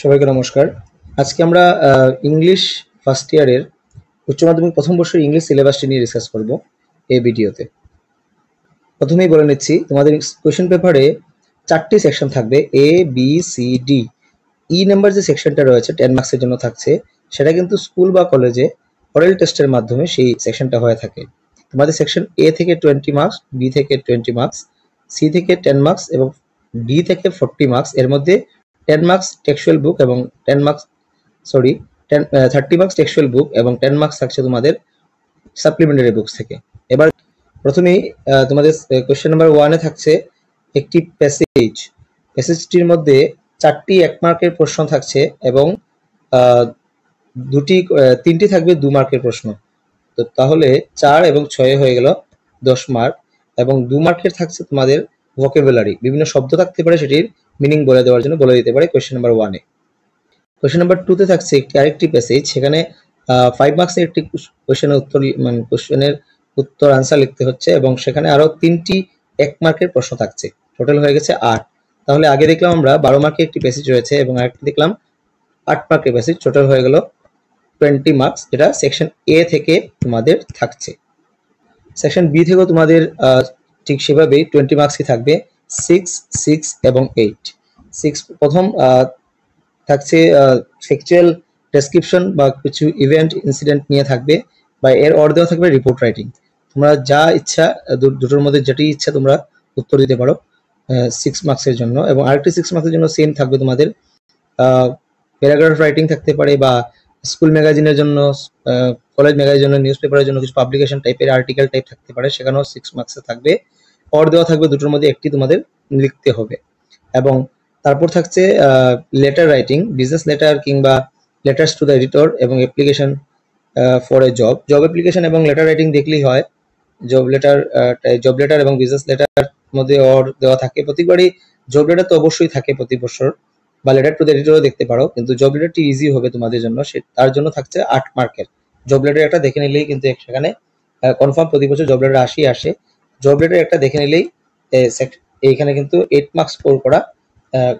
সবাইকে নমস্কার। আজকে আমরা ইংলিশ ফার্স্ট ইয়ারের উচ্চ মাধ্যমিক প্রথম বর্ষের ইংলিশ সিলেবাসটি নিয়ে ডিসকাস করব এই ভিডিওতে। প্রথমেই বলে নিচ্ছি, তোমাদের কোয়েশ্চেন পেপারে 4টি সেকশন থাকবে, A B C D. E number যে সেকশনটা রয়েছে 10 মার্কসের জন্য থাকছে, সেটা কিন্তু স্কুল বা কলেজে অরেল টেস্টের মাধ্যমে সেই সেকশনটা হয়ে থাকে। তোমাদের সেকশন এ থেকে 20 মার্কস, বি থেকে 20 মার্কস, সি থেকে 10 মার্কস এবং ডি থেকে 40 মার্কস। এর মধ্যে 10 মার্কস টেক্সচুয়াল বুক এবং 30 মার্কস টেক্সচুয়াল বুক এবং 10 মার্কস থাকছে তোমাদের সাপ্লিমেন্টারি বুকস থেকে। এবার প্রথমেই তোমাদের কোয়েশ্চেন নাম্বার 1-এ থাকছে একটি প্যাসেজটির মধ্যে 4টি 1 মার্কের প্রশ্ন থাকছে এবং 3টি থাকবে 2 মার্কের প্রশ্ন। তো তাহলে 4 এবং 6 হয়ে গেল 10 মার্ক এবং 2 মার্কের থাকছে তোমাদের ভোকাবুলারি, বিভিন্ন শব্দ থাকতে পারে, সেটির মিনিং বলে দেওয়ার জন্য বলে দিতে পারে কোয়েশ্চেন নাম্বার 1-এ। কোয়েশ্চেন নাম্বার 2-তে থাকছে আরেকটি প্যাসেজ, সেখানে 5 মার্কসের একটি কোয়েশ্চেনের উত্তর আনসার লিখতে হচ্ছে এবং সেখানে আরো 3টি 1 মার্কের প্রশ্ন থাকছে। টোটাল হয়ে গেছে 8। তাহলে আগে দেখলাম আমরা 12 মার্কের একটি প্যাসেজ রয়েছে এবং আরেকটি দেখলাম 8 মার্কের প্যাসেজ। টোটাল হয়ে গেল 20 মার্কস, যেটা সেকশন এ থেকে তোমাদের থাকছে। সেকশন বি থেকেও তোমাদের ঠিক সেভাবেই 20 মার্কসই থাকবে, 6, 6 এবং 8। 6 প্রথম থাকছে ফ্যাকচুয়াল ডেসক্রিপশন বা কিছু ইভেন্ট ইনসিডেন্ট নিয়ে থাকবে, বা এর অর দেওয়া থাকবে রিপোর্ট রাইটিং। তোমরা যা ইচ্ছা, দুটোর মধ্যে যেটি ইচ্ছা তোমরা উত্তর দিতে পারো 6 মার্কসের জন্য। এবং আরেকটি 6 মার্কসের জন্য সেম থাকবে তোমাদের প্যারাগ্রাফ রাইটিং থাকতে পারে, বা স্কুল ম্যাগাজিনের জন্য, কলেজ ম্যাগাজিনের জন্য, নিউজ পেপারের জন্য কিছু পাবলিকেশন টাইপের আর্টিকেল টাইপ থাকতে পারে, সেখানেও 6 মার্কসে থাকবে। অর দেওয়া থাকবে, দুটোর মধ্যে একটি তোমাদের লিখতে হবে। এবং তারপর থাকছে লেটার রাইটিং, বিজনেস লেটার কিংবা লেটার্স টু দ্য এডিটর এবং application for a job. Job application এবং লেটার রাইটিং দেখলেই হয়। জব লেটার এবং বিজনেস লেটার মধ্যে অর দেওয়া থাকে প্রতিবারই। জব লেটার তো অবশ্যই থাকে প্রতি বছর, বা লেটার টু দ্য এডিটরও দেখতে পারো, কিন্তু জব লেটারটি ইজি হবে তোমাদের জন্য, তার জন্য থাকছে 8 মার্কের। জব লেটার একটা দেখে নিলেই কিন্তু সেখানে কনফার্ম প্রতি বছর জব লেটার আসে। জব লেটার একটা দেখে নিলেই এইখানে কিন্তু 8 মার্কস স্কোর করা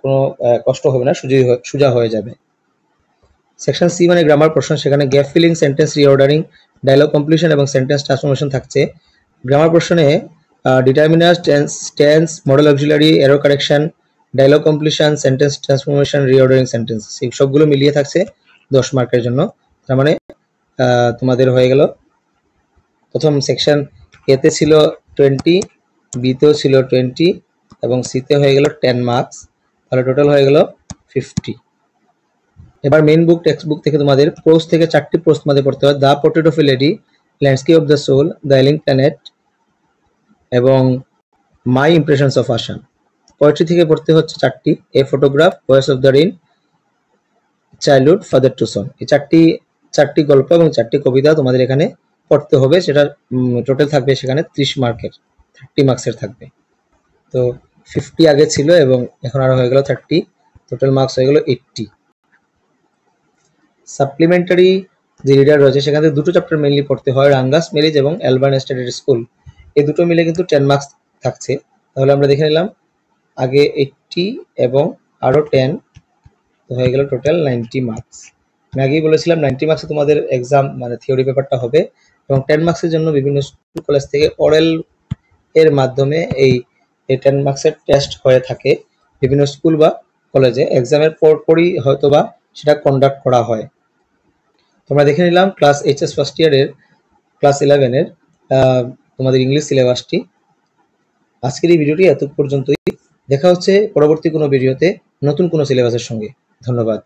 কোনো কষ্ট হবে না, সোজা হয়ে যাবে। সেকশন সি মানে গ্রামার প্রশ্ন, সেখানে gap filling, sentence reordering, dialogue completion এবং সেন্টেন্স ট্রান্সফরমেশন থাকছে। গ্রামার প্রশ্নে determiner, tense, modal auxiliary, error correction, dialogue completion, sentence transformation, reordering sentence, সেই সবগুলো মিলিয়ে থাকছে 10 মার্কের জন্য। তার মানে তোমাদের হয়ে গেল, প্রথম সেকশন এতে ছিল 20, বিতেও ছিল 20 এবং সিতে হয়ে গেল 10 মার্কস। তাহলে টোটাল হয়ে গেল 50। এবার মেইন বুক, টেক্সট বুক থেকে তোমাদের প্রোজ থেকে 4টি প্রোজ তোমাদের পড়তে হয়। The portrait of a lady, landscape of the soul, the ailing planet এবং my impressions of Assam. Poetry থেকে পড়তে হচ্ছে 4টি, a photograph, voice of the rain, childhood, father to son. এই 4টি গল্প এবং 4টি কবিতা তোমাদের এখানে পড়তে হবে। সেটা টোটাল থাকবে সেখানে 30 মার্কের, 30 মার্কসের থাকবে। তো 50 আগে ছিল এবং এখন আরো হয়ে গেল 30, টোটাল মার্কস হয়ে গেল 80। সাপ্লিমেন্টারি যে রিডার রয়েছে সেখানে 2টো চ্যাপ্টার মেইনলি পড়তে হয়, রাঙ্গাস মেরিজ এবং অ্যালবার্ন স্ট্যান্ডার্ড স্কুল। এই দুটো মিলে কিন্তু 10 মার্কস থাকছে। তাহলে আমরা দেখে নিলাম আগে 80 এবং আরো 10, তো হয়ে গেল টোটাল 90 মার্কস। আমি আগেই বলেছিলাম 90 মার্কসে তোমাদের এক্সাম মানে থিওরি পেপারটা হবে, এবং 10 মার্কসের জন্য বিভিন্ন স্কুল কলেজ থেকে অরেল এর মাধ্যমে এই 10 মার্কসের টেস্ট হয়ে থাকে বিভিন্ন স্কুল বা কলেজে। এক্সামের পরপরই হয়তোবা সেটা কন্ডাক্ট করা হয়। তোমরা দেখে নিলাম ক্লাস এইচএস ফার্স্ট ইয়ারের ক্লাস 11-এর তোমাদের ইংলিশ সিলেবাসটি। আজকের এই ভিডিওটি এত পর্যন্তই। দেখা হচ্ছে পরবর্তী কোনো ভিডিওতে নতুন কোনো সিলেবাসের সঙ্গে। ধন্যবাদ।